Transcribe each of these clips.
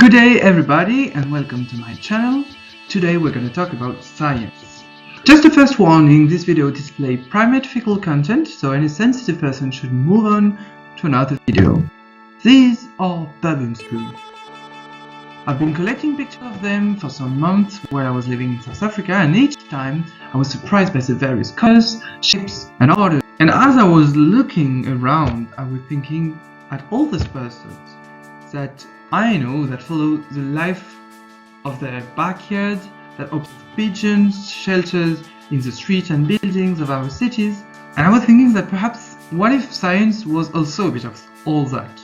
Good day everybody and welcome to my channel. Today we're going to talk about science. Just a first warning, this video displays private fecal content, so any sensitive person should move on to another video. These are baboon spoons. I've been collecting pictures of them for some months while I was living in South Africa, and each time I was surprised by the various colors, shapes and orders. And as I was looking around, I was thinking at all these persons that I know that follow the life of their backyard, that observe pigeons, shelters in the streets and buildings of our cities, and I was thinking that perhaps what if science was also a bit of all that?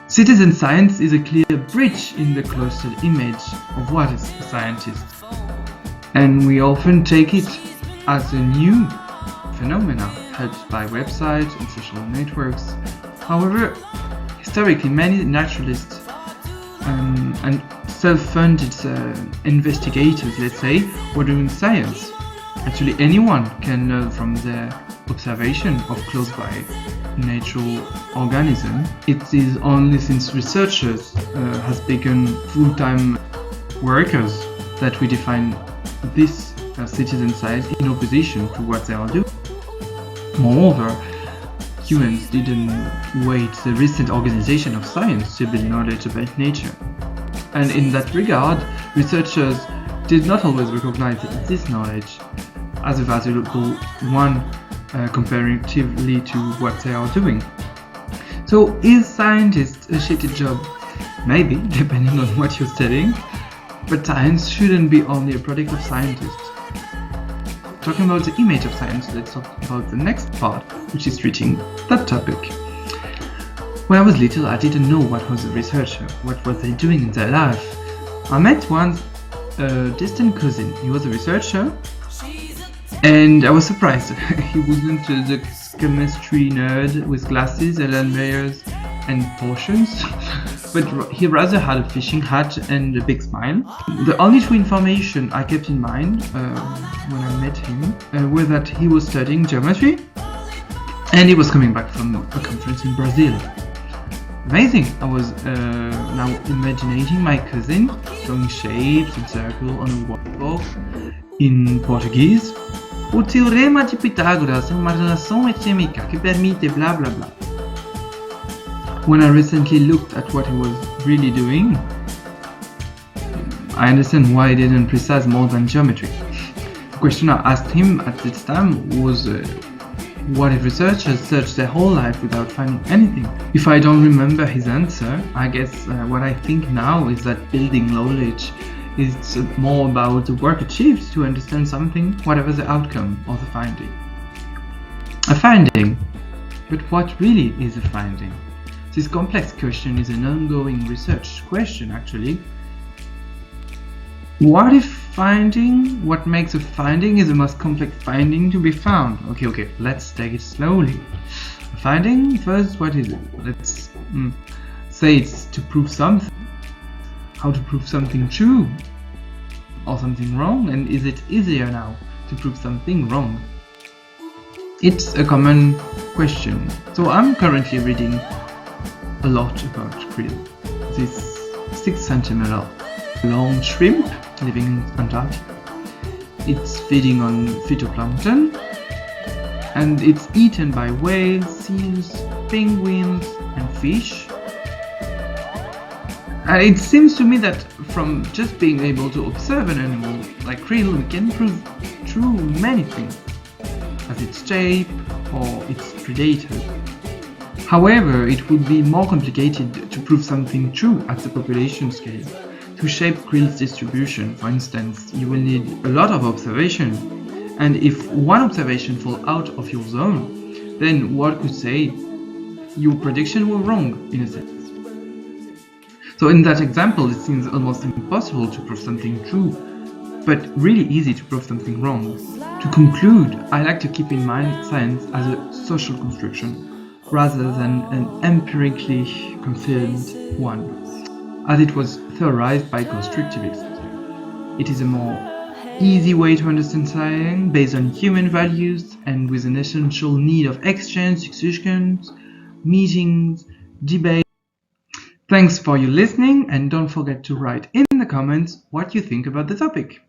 Citizen science is a clear bridge in the closer image of what is a scientist, and we often take it as a new phenomena helped by websites and social networks. However, historically, many naturalists and self-funded investigators, let's say, were doing science. Actually, anyone can learn from their observation of close-by natural organisms. It is only since researchers has become full-time workers that we define this citizen science in opposition to what they are doing. Moreover, humans didn't wait the recent organization of science to build knowledge about nature. And in that regard, researchers did not always recognize this knowledge as a valuable one comparatively to what they are doing. So is scientist a shitty job? Maybe, depending on what you're studying, but science shouldn't be only a product of scientists. Talking about the image of science, let's talk about the next part, which is treating that topic. When I was little, I didn't know what was a researcher, what was they doing in their life. I met once a distant cousin. He was a researcher, and I was surprised. He wasn't the chemistry nerd with glasses, Ellen layers, and potions, but he rather had a fishing hat and a big smile. The only two information I kept in mind when I met him were that he was studying geometry and he was coming back from a conference in Brazil. Amazing! I was now imagining my cousin drawing shapes and circles on a whiteboard in Portuguese. O teorema de Pitágoras é uma relação ecêmica que permite blá blá blá. When I recently looked at what he was really doing, I understand why he didn't precise more than geometry. The question I asked him at this time was what if researchers search their whole life without finding anything? If I don't remember his answer, I guess what I think now is that building knowledge is more about the work achieved to understand something, whatever the outcome or the finding. A finding, but what really is a finding? This complex question is an ongoing research question, actually. What makes a finding is the most complex finding to be found. Okay, let's take it slowly. A finding, first, what is it? Let's say it's to prove something. How to prove something true or something wrong, and is it easier now to prove something wrong? It's a common question. So I'm currently reading a lot about krill, this 6 centimeter long shrimp living in Antarctica. It's feeding on phytoplankton and it's eaten by whales, seals, penguins and fish. And it seems to me that from just being able to observe an animal like krill, we can prove true many things, as its shape or its predators. However, it would be more complicated to prove something true at the population scale. To shape krill's distribution, for instance, you will need a lot of observation. And if one observation falls out of your zone, then one could say your prediction was wrong, in a sense. So in that example, it seems almost impossible to prove something true, but really easy to prove something wrong. To conclude, I like to keep in mind science as a social construction, rather than an empirically confirmed one, as it was theorized by constructivists. It is a more easy way to understand science, based on human values and with an essential need of exchange, discussions, meetings, debate. Thanks for your listening, and don't forget to write in the comments what you think about the topic.